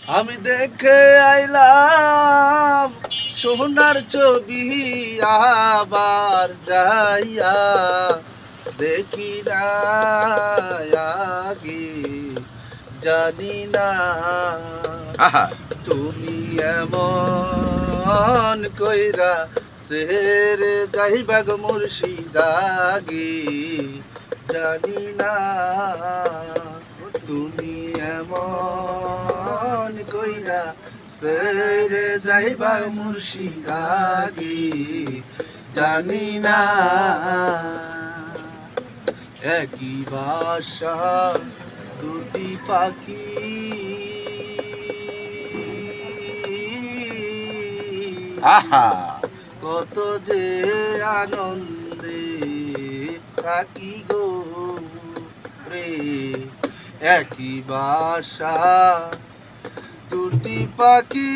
আমি দেখে আইলাম সোনার ছবি, আবার যাইয়া দেখি না আগে, জানি না আহা তুমি এমন কইরা সেরে যাইবা গো মুর্শিদাগে, জানি না তুমি এমন কইরা সেরে যাইবা মুর্শিদাগে, জানি না একই বাসা দুটি পাখি, আহা কত যে আনন্দে থাকি গো রে, একই বাসা দুটি পাখি,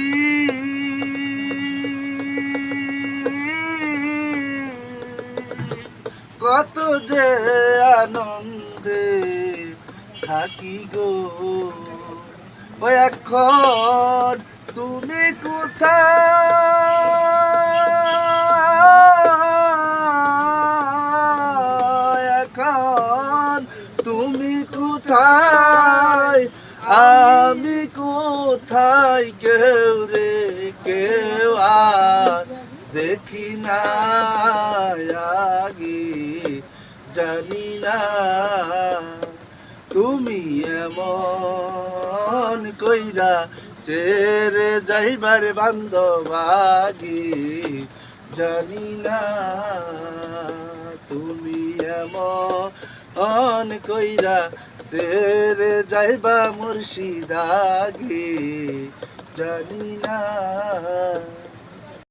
কত যে আনন্দে থাকি গো। ও এখন তুমি কোথায়, এখন তুমি কোথায়, আমি কোথায়, কেউ রে কেউ আর দেখি না আগে, জানি না তুমি এমন কইরা চেরে যাইবার বান্ধবাগে, জানি না তুমি এমন কইরা চেরে যাইবা মুর্শিদাগে, জানি না।